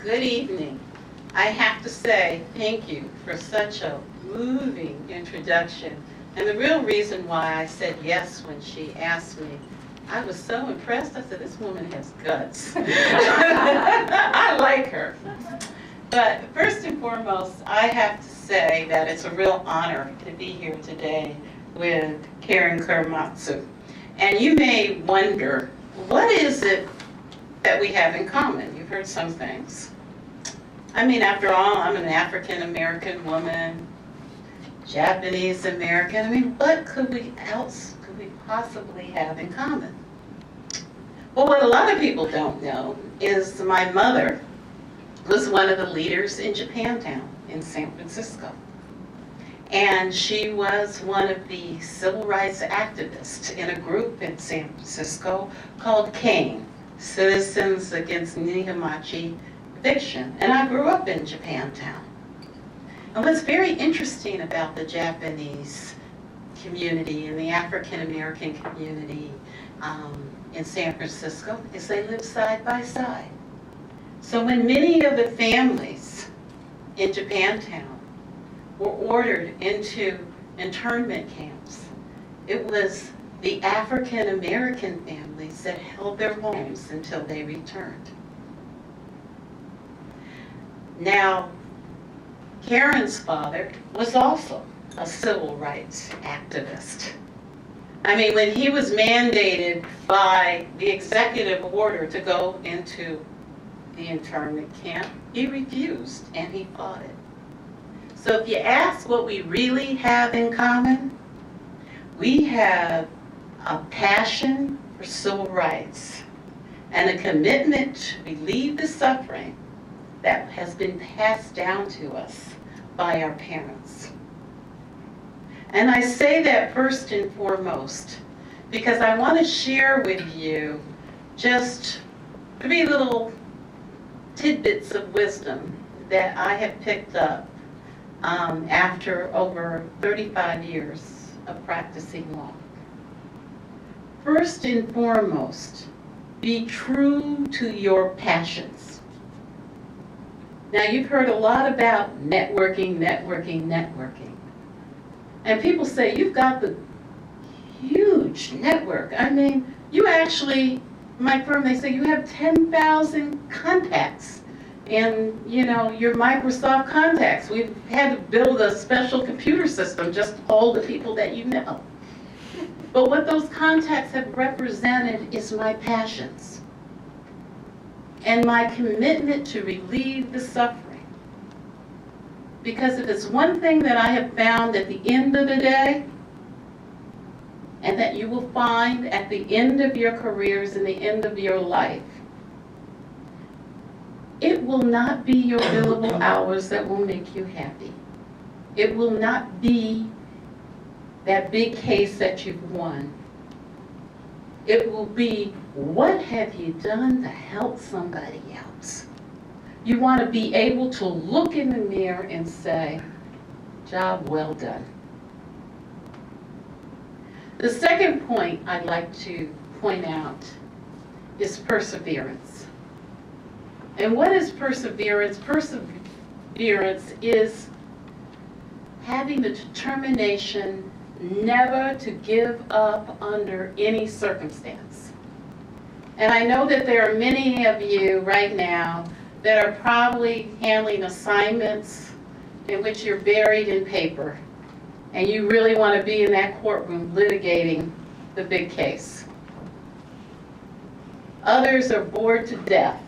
Good evening. I have to say thank you for such a moving introduction. And the real reason why I said yes when she asked me, I was so impressed. I said, this woman has guts. I like her. But first and foremost, I have to say that it's a real honor to be here today with Karen Kurmatsu. And you may wonder, what is it that we have in common? You've heard some things. I mean, after all, I'm an African-American woman, Japanese-American. I mean, what else could we possibly have in common? Well, what a lot of people don't know is my mother was one of the leaders in Japantown in San Francisco. And she was one of the civil rights activists in a group in San Francisco called CANE, Citizens Against Nihamachi Eviction. And I grew up in Japantown. And what's very interesting about the Japanese community and the African American community in San Francisco is they live side by side. So when many of the families in Japantown were ordered into internment camps, it was the African American families that held their homes until they returned. Now, Karen's father was also a civil rights activist. I mean, when he was mandated by the executive order to go into the internment camp, he refused and he fought it. So if you ask what we really have in common, we have a passion for civil rights and a commitment to relieve the suffering that has been passed down to us by our parents. And I say that first and foremost because I want to share with you just 3 little tidbits of wisdom that I have picked up after over 35 years of practicing law. First and foremost, be true to your passions. Now, you've heard a lot about networking. And people say, you've got the huge network. I mean, you actually, my firm, they say you have 10,000 contacts in, your Microsoft contacts. We've had to build a special computer system just to hold the people that you know. But what those contacts have represented is my passions and my commitment to relieve the suffering. Because if it's one thing that I have found at the end of the day, and that you will find at the end of your careers and the end of your life, it will not be your billable hours that will make you happy. It will not be that big case that you've won. It will be, what have you done to help somebody else? You want to be able to look in the mirror and say, job well done. The second point I'd like to point out is perseverance. And what is perseverance? Perseverance is having the determination never to give up under any circumstance. And I know that there are many of you right now that are probably handling assignments in which you're buried in paper and you really want to be in that courtroom litigating the big case. Others are bored to death.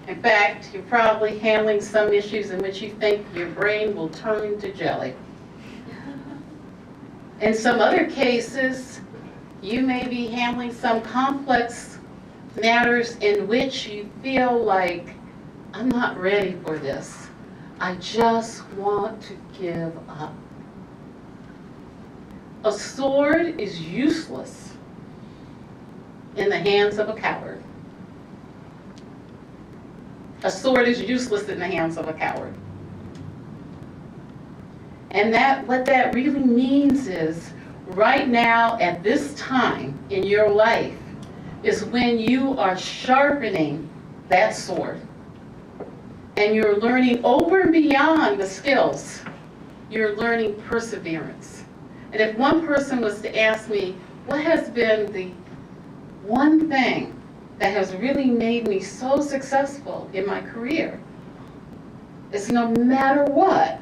In fact, you're probably handling some issues in which you think your brain will turn into jelly. In some other cases, you may be handling some complex matters in which you feel like, I'm not ready for this. I just want to give up. A sword is useless in the hands of a coward. A sword is useless in the hands of a coward. And what that really means is, right now, at this time in your life, is when you are sharpening that sword. and you're learning over and beyond the skills, you're learning perseverance. And if one person was to ask me, what has been the one thing that has really made me so successful in my career, it's no matter what,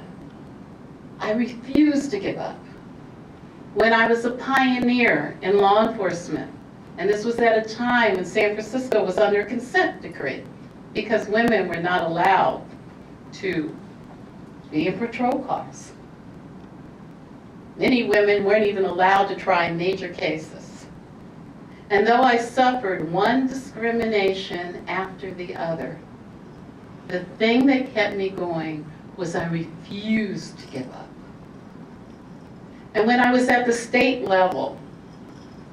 I refuse to give up. When I was a pioneer in law enforcement, and this was at a time when San Francisco was under a consent decree because women were not allowed to be in patrol cars. Many women weren't even allowed to try major cases. And though I suffered one discrimination after the other, the thing that kept me going was I refused to give up. And when I was at the state level,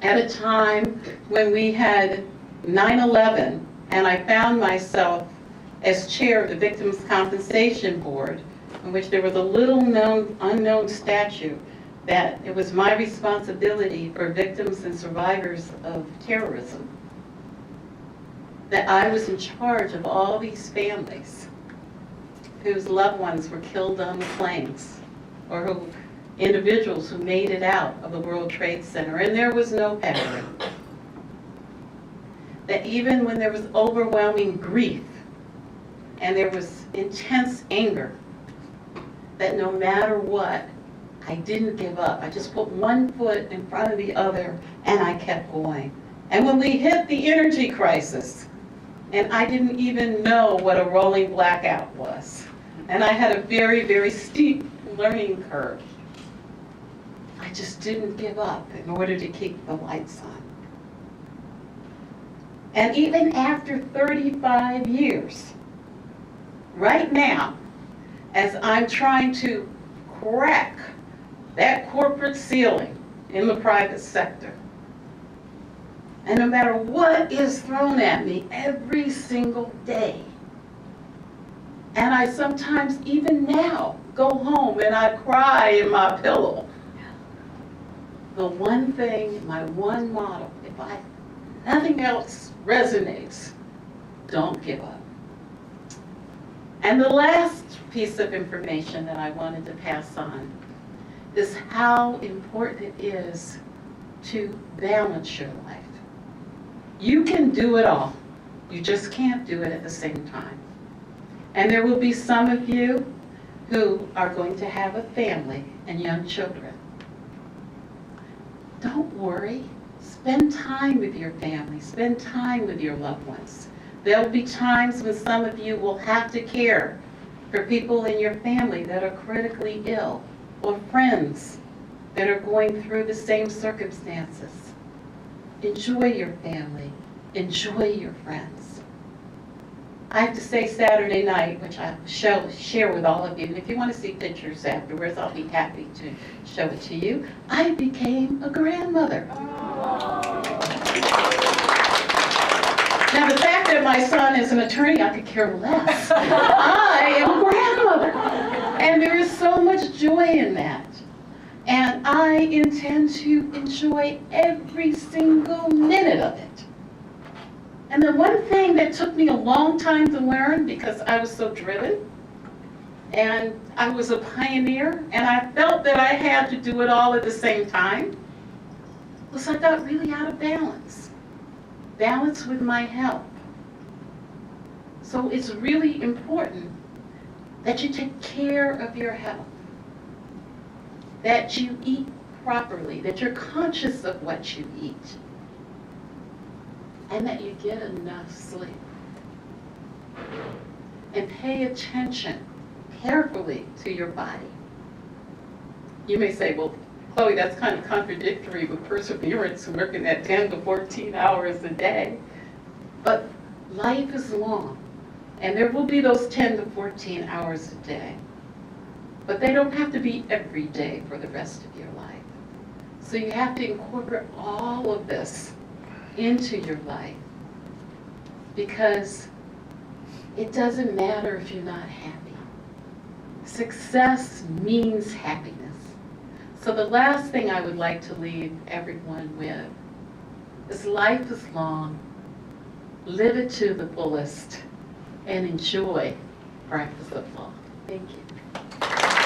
at a time when we had 9/11, and I found myself as chair of the Victims' Compensation Board, in which there was a little known, unknown statute that it was my responsibility for victims and survivors of terrorism, that I was in charge of all these families whose loved ones were killed on the planes, or who individuals who made it out of the World Trade Center, and there was no pattern. That even when there was overwhelming grief and there was intense anger, that no matter what, I didn't give up. I just put one foot in front of the other and I kept going. And when we hit the energy crisis, and I didn't even know what a rolling blackout was, and I had a very, very steep learning curve, I just didn't give up in order to keep the lights on. And even after 35 years, right now, as I'm trying to crack that corporate ceiling in the private sector, and no matter what is thrown at me every single day, and I sometimes even now go home and I cry in my pillow, the one thing, my one motto, nothing else resonates, don't give up. And the last piece of information that I wanted to pass on is how important it is to balance your life. You can do it all. You just can't do it at the same time. And there will be some of you who are going to have a family and young children. Don't worry. Spend time with your family. Spend time with your loved ones. There will be times when some of you will have to care for people in your family that are critically ill, or friends that are going through the same circumstances. Enjoy your family. Enjoy your friends. I have to say Saturday night, which I share with all of you, and if you want to see pictures afterwards, I'll be happy to show it to you. I became a grandmother. Now, the fact that my son is an attorney, I could care less. I am a grandmother. And there is so much joy in that. And I intend to enjoy every single minute of it. And the one thing that took me a long time to learn, because I was so driven, and I was a pioneer, and I felt that I had to do it all at the same time, was I got really out of balance. Balance with my health. So it's really important that you take care of your health, that you eat properly, that you're conscious of what you eat, and that you get enough sleep. And pay attention carefully to your body. You may say, well, Chloe, that's kind of contradictory with perseverance and working at 10 to 14 hours a day. But life is long, and there will be those 10 to 14 hours a day. But they don't have to be every day for the rest of your life. So you have to incorporate all of this into your life, because it doesn't matter if you're not happy. Success means happiness. So the last thing I would like to leave everyone with is life is long, live it to the fullest, and enjoy practice of law. Thank you.